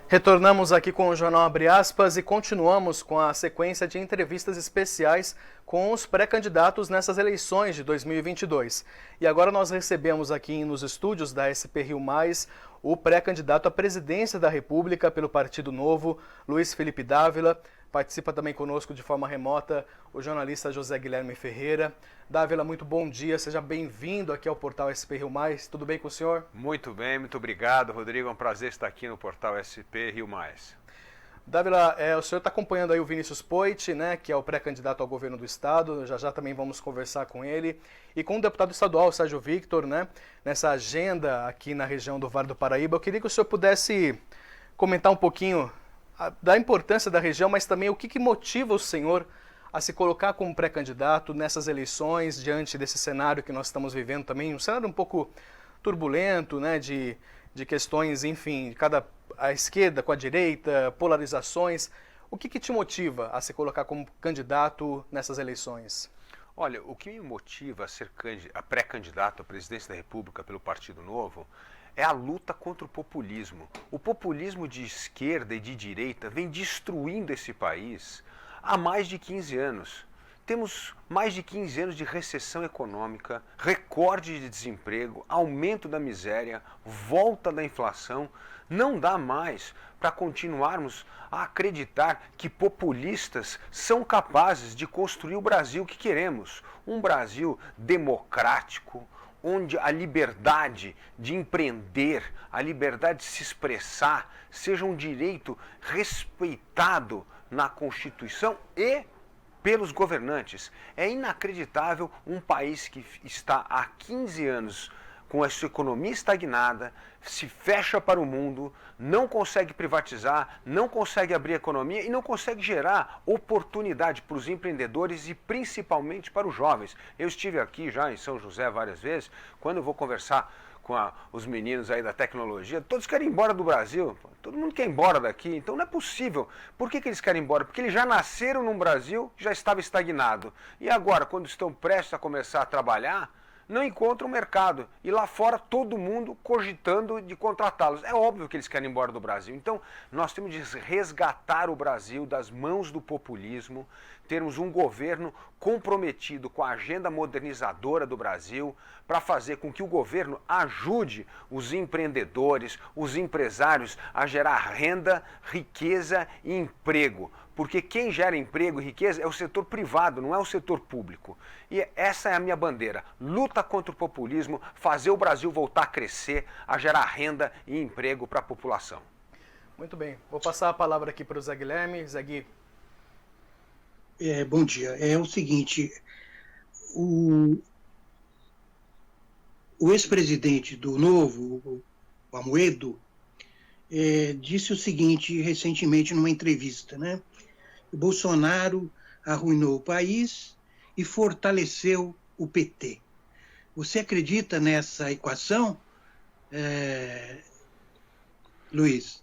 Retornamos aqui com o Jornal Abre Aspas e continuamos com a sequência de entrevistas especiais com os pré-candidatos nessas eleições de 2022. E agora nós recebemos aqui nos estúdios da SP Rio Mais o pré-candidato à presidência da República pelo Partido Novo, Luiz Felipe Dávila. Participa também conosco de forma remota o jornalista José Guilherme Ferreira. Dávila, muito bom dia, seja bem-vindo aqui ao portal SP Rio Mais. Tudo bem com o senhor? Muito bem, muito obrigado, Rodrigo. É um prazer estar aqui no portal SP Rio Mais. Dávila, o senhor está acompanhando aí o Vinícius Poit, né, que é o pré-candidato ao governo do estado. Já também vamos conversar com ele. E com o deputado estadual, Sérgio Victor, né, nessa agenda aqui na região do Vale do Paraíba. Eu queria que o senhor pudesse comentar um pouquinho da importância da região, mas também o que motiva o senhor a se colocar como pré-candidato nessas eleições, diante desse cenário que nós estamos vivendo também, um cenário um pouco turbulento, né, de questões, enfim, a esquerda com a direita, polarizações. O que te motiva a se colocar como candidato nessas eleições? Olha, o que me motiva a ser pré-candidato à presidência da República pelo Partido Novo é a luta contra o populismo. O populismo de esquerda e de direita vem destruindo esse país há mais de 15 anos. Temos mais de 15 anos de recessão econômica, recorde de desemprego, aumento da miséria, volta da inflação. Não dá mais para continuarmos a acreditar que populistas são capazes de construir o Brasil que queremos. Um Brasil democrático, onde a liberdade de empreender, a liberdade de se expressar, seja um direito respeitado na Constituição e pelos governantes. É inacreditável um país que está há 15 anos com a sua economia estagnada, se fecha para o mundo, não consegue privatizar, não consegue abrir a economia e não consegue gerar oportunidade para os empreendedores e principalmente para os jovens. Eu estive aqui já em São José várias vezes, quando eu vou conversar com os meninos aí da tecnologia, todos querem ir embora do Brasil, todo mundo quer ir embora daqui, então não é possível. Por que eles querem ir embora? Porque eles já nasceram num Brasil que já estava estagnado. E agora, quando estão prestes a começar a trabalhar, não encontram mercado. E lá fora todo mundo cogitando de contratá-los. É óbvio que eles querem ir embora do Brasil. Então nós temos de resgatar o Brasil das mãos do populismo, termos um governo comprometido com a agenda modernizadora do Brasil, para fazer com que o governo ajude os empreendedores, os empresários a gerar renda, riqueza e emprego. Porque quem gera emprego e riqueza é o setor privado, não é o setor público. E essa é a minha bandeira. Luta contra o populismo, fazer o Brasil voltar a crescer, a gerar renda e emprego para a população. Muito bem. Vou passar a palavra aqui para o Zé Guilherme. Zé Gui. Bom dia. É o seguinte, o ex-presidente do Novo, o Amoedo, disse o seguinte recentemente numa entrevista, né? O Bolsonaro arruinou o país e fortaleceu o PT. Você acredita nessa equação, Luiz?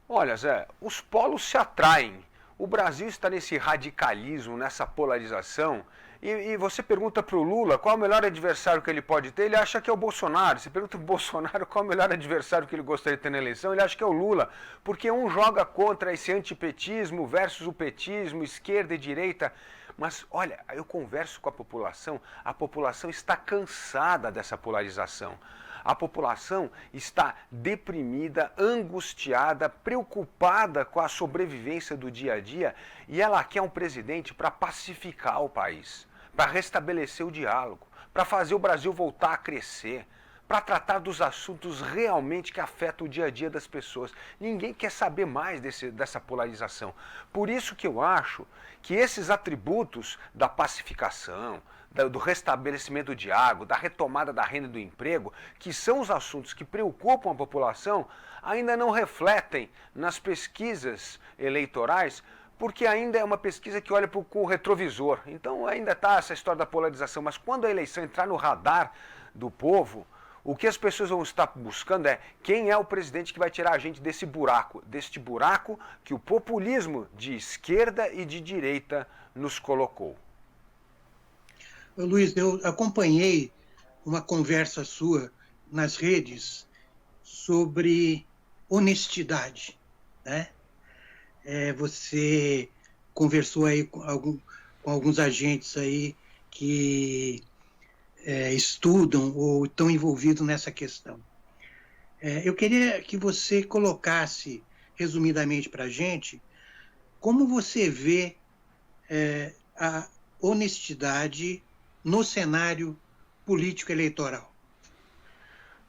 Olha, Zé, os polos se atraem. O Brasil está nesse radicalismo, nessa polarização. E você pergunta para o Lula qual é o melhor adversário que ele pode ter, ele acha que é o Bolsonaro. Você pergunta para o Bolsonaro qual é o melhor adversário que ele gostaria de ter na eleição, ele acha que é o Lula. Porque um joga contra esse antipetismo versus o petismo, esquerda e direita. Mas, olha, eu converso com a população está cansada dessa polarização. A população está deprimida, angustiada, preocupada com a sobrevivência do dia a dia e ela quer um presidente para pacificar o país, para restabelecer o diálogo, para fazer o Brasil voltar a crescer, para tratar dos assuntos realmente que afetam o dia a dia das pessoas. Ninguém quer saber mais dessa polarização. Por isso que eu acho que esses atributos da pacificação, do restabelecimento do diálogo, da retomada da renda e do emprego, que são os assuntos que preocupam a população, ainda não refletem nas pesquisas eleitorais, porque ainda é uma pesquisa que olha com o retrovisor. Então ainda está essa história da polarização, mas quando a eleição entrar no radar do povo, o que as pessoas vão estar buscando é quem é o presidente que vai tirar a gente deste buraco que o populismo de esquerda e de direita nos colocou. Luiz, eu acompanhei uma conversa sua nas redes sobre honestidade. né? Você conversou aí com alguns agentes aí que estudam ou estão envolvidos nessa questão. Eu queria que você colocasse, resumidamente para a gente, como você vê a honestidade no cenário político eleitoral.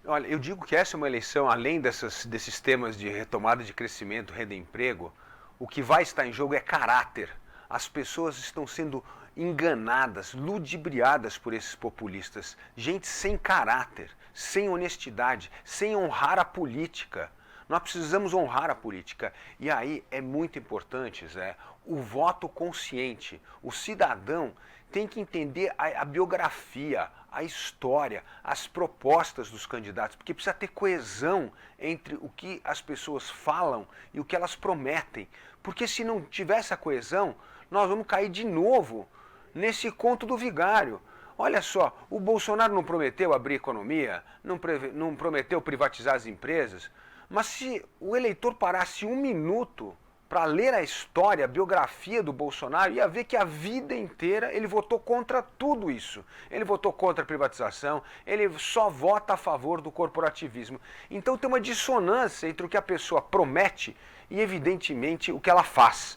Olha, eu digo que essa é uma eleição, além desses temas de retomada de crescimento, renda e emprego, o que vai estar em jogo é caráter. As pessoas estão sendo enganadas, ludibriadas por esses populistas. Gente sem caráter, sem honestidade, sem honrar a política. Nós precisamos honrar a política. E aí é muito importante, Zé, o voto consciente. O cidadão tem que entender a biografia, a história, as propostas dos candidatos, porque precisa ter coesão entre o que as pessoas falam e o que elas prometem. Porque se não tiver essa coesão, nós vamos cair de novo nesse conto do vigário. Olha só, o Bolsonaro não prometeu abrir economia, não prometeu privatizar as empresas, mas se o eleitor parasse um minuto para ler a história, a biografia do Bolsonaro, ia ver que a vida inteira ele votou contra tudo isso. Ele votou contra a privatização, ele só vota a favor do corporativismo. Então tem uma dissonância entre o que a pessoa promete e, evidentemente, o que ela faz.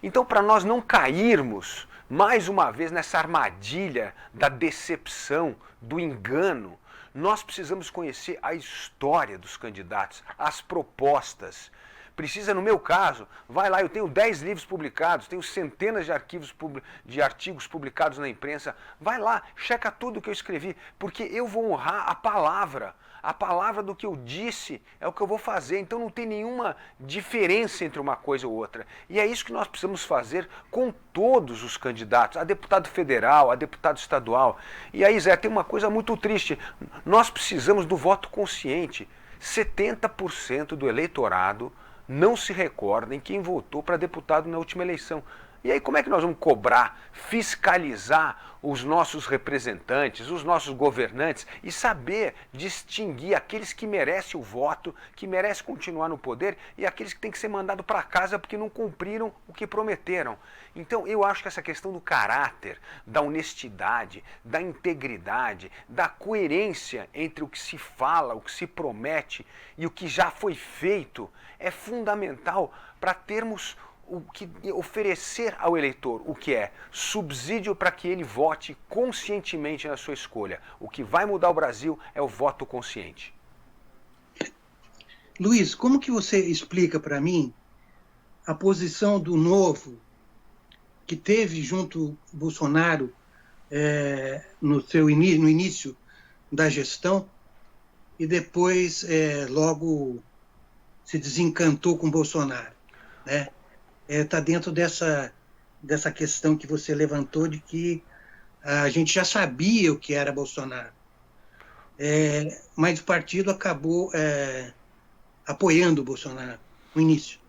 Então, para nós não cairmos, mais uma vez, nessa armadilha da decepção, do engano, nós precisamos conhecer a história dos candidatos, as propostas. Precisa, no meu caso, vai lá, eu tenho 10 livros publicados, tenho centenas de artigos publicados na imprensa, vai lá, checa tudo que eu escrevi, porque eu vou honrar a palavra do que eu disse é o que eu vou fazer, então não tem nenhuma diferença entre uma coisa ou outra. E é isso que nós precisamos fazer com todos os candidatos, a deputado federal, a deputado estadual. E aí, Zé, tem uma coisa muito triste, nós precisamos do voto consciente. 70% do eleitorado não se recorda em quem votou para deputado na última eleição. E aí como é que nós vamos cobrar, fiscalizar os nossos representantes, os nossos governantes e saber distinguir aqueles que merecem o voto, que merecem continuar no poder e aqueles que têm que ser mandados para casa porque não cumpriram o que prometeram. Então eu acho que essa questão do caráter, da honestidade, da integridade, da coerência entre o que se fala, o que se promete e o que já foi feito é fundamental para termos o que oferecer ao eleitor, o que é subsídio para que ele vote conscientemente na sua escolha. O que vai mudar o Brasil é o voto consciente. Luiz, como que você explica para mim a posição do Novo, que teve junto Bolsonaro no início da gestão e depois logo se desencantou com Bolsonaro, né? Está dentro dessa questão que você levantou de que a gente já sabia o que era Bolsonaro, mas o partido acabou apoiando o Bolsonaro no início.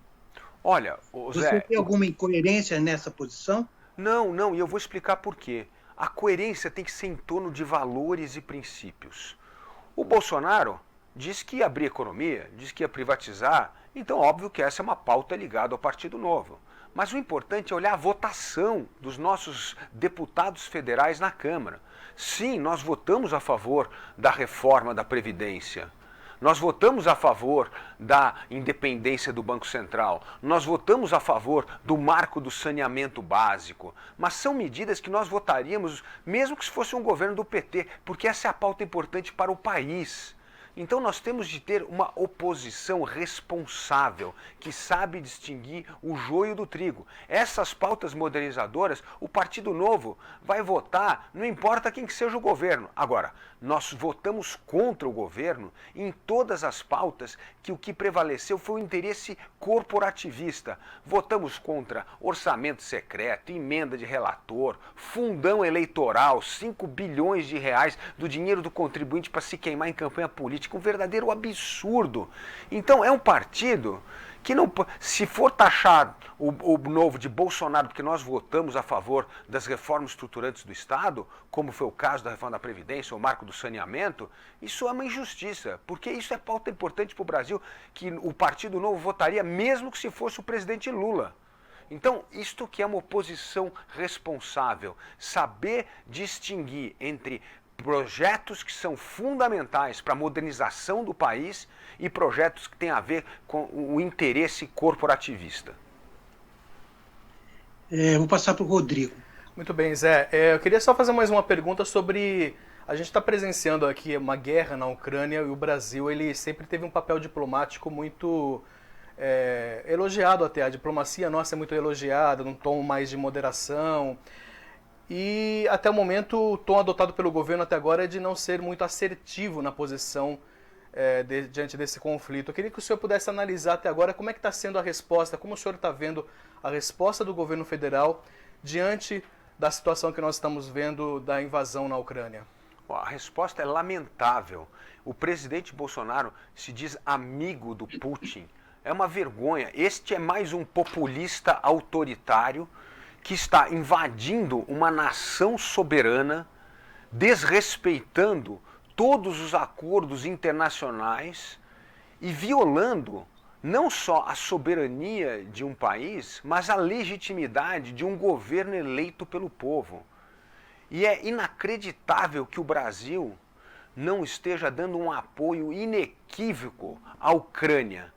Olha, Você Zé, tem alguma incoerência nessa posição? Não, e eu vou explicar por quê. A coerência tem que ser em torno de valores e princípios. O Bolsonaro disse que ia abrir economia, disse que ia privatizar, então óbvio que essa é uma pauta ligada ao Partido Novo. Mas o importante é olhar a votação dos nossos deputados federais na Câmara. Sim, nós votamos a favor da reforma da Previdência. Nós votamos a favor da independência do Banco Central. Nós votamos a favor do marco do saneamento básico. Mas são medidas que nós votaríamos mesmo que fosse um governo do PT, porque essa é a pauta importante para o país. Então nós temos de ter uma oposição responsável, que sabe distinguir o joio do trigo. Essas pautas modernizadoras, o Partido Novo vai votar, não importa quem que seja o governo. Agora, nós votamos contra o governo em todas as pautas que o que prevaleceu foi o interesse corporativista. Votamos contra orçamento secreto, emenda de relator, fundão eleitoral, 5 bilhões de reais do dinheiro do contribuinte para se queimar em campanha política. Um verdadeiro absurdo. Então é um partido que não, se for taxar o Novo de Bolsonaro, porque nós votamos a favor das reformas estruturantes do Estado, como foi o caso da reforma da Previdência, o marco do saneamento, isso é uma injustiça, porque isso é pauta importante para o Brasil, que o Partido Novo votaria mesmo que se fosse o presidente Lula. Então, isto que é uma oposição responsável, saber distinguir entre projetos que são fundamentais para a modernização do país e projetos que têm a ver com o interesse corporativista. Vou passar para o Rodrigo. Muito bem, Zé. Eu queria só fazer mais uma pergunta sobre... A gente está presenciando aqui uma guerra na Ucrânia e o Brasil ele sempre teve um papel diplomático muito elogiado até. A diplomacia nossa é muito elogiada, num tom mais de moderação. E até o momento o tom adotado pelo governo até agora é de não ser muito assertivo na posição diante desse conflito. Eu queria que o senhor pudesse analisar até agora como é que está sendo a resposta, como o senhor está vendo a resposta do governo federal diante da situação que nós estamos vendo da invasão na Ucrânia. A resposta é lamentável. O presidente Bolsonaro se diz amigo do Putin. É uma vergonha. Este é mais um populista autoritário que está invadindo uma nação soberana, desrespeitando todos os acordos internacionais e violando não só a soberania de um país, mas a legitimidade de um governo eleito pelo povo. E é inacreditável que o Brasil não esteja dando um apoio inequívoco à Ucrânia,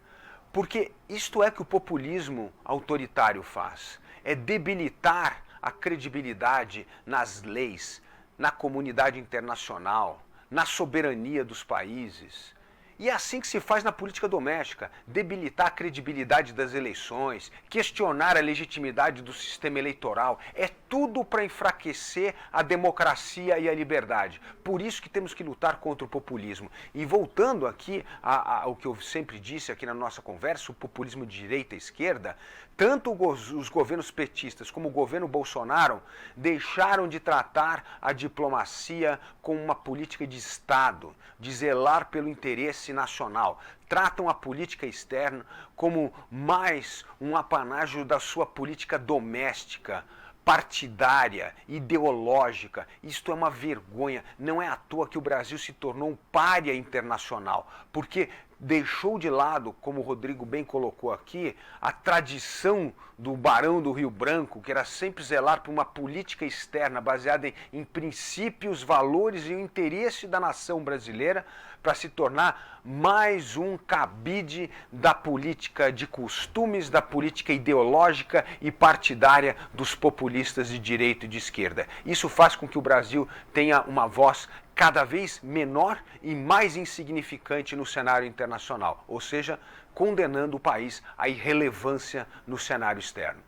porque isto é que o populismo autoritário faz. É debilitar a credibilidade nas leis, na comunidade internacional, na soberania dos países. E é assim que se faz na política doméstica, debilitar a credibilidade das eleições, questionar a legitimidade do sistema eleitoral. É tudo para enfraquecer a democracia e a liberdade. Por isso que temos que lutar contra o populismo. E voltando aqui ao que eu sempre disse aqui na nossa conversa, o populismo de direita e esquerda, tanto os governos petistas como o governo Bolsonaro deixaram de tratar a diplomacia como uma política de Estado, de zelar pelo interesse nacional. Tratam a política externa como mais um apanágio da sua política doméstica, partidária, ideológica. Isto é uma vergonha. Não é à toa que o Brasil se tornou um pária internacional, porque deixou de lado, como o Rodrigo bem colocou aqui, a tradição do Barão do Rio Branco, que era sempre zelar por uma política externa baseada em princípios, valores e o interesse da nação brasileira, para se tornar mais um cabide da política de costumes, da política ideológica e partidária dos populistas de direita e de esquerda. Isso faz com que o Brasil tenha uma voz cada vez menor e mais insignificante no cenário internacional, ou seja, condenando o país à irrelevância no cenário externo.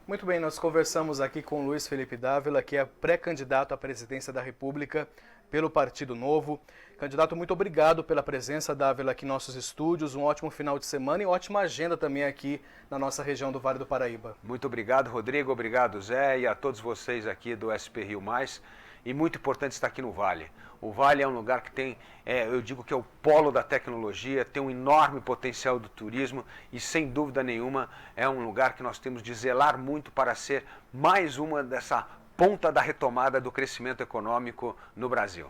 Muito bem, nós conversamos aqui com Luiz Felipe Dávila, que é pré-candidato à presidência da República pelo Partido Novo. Candidato, muito obrigado pela presença, Dávila, aqui em nossos estúdios. Um ótimo final de semana e ótima agenda também aqui na nossa região do Vale do Paraíba. Muito obrigado, Rodrigo. Obrigado, Zé, e a todos vocês aqui do SP Rio+. E muito importante estar aqui no Vale. O Vale é um lugar que tem, eu digo que é o polo da tecnologia, tem um enorme potencial do turismo e, sem dúvida nenhuma, é um lugar que nós temos de zelar muito para ser mais uma dessa ponta da retomada do crescimento econômico no Brasil.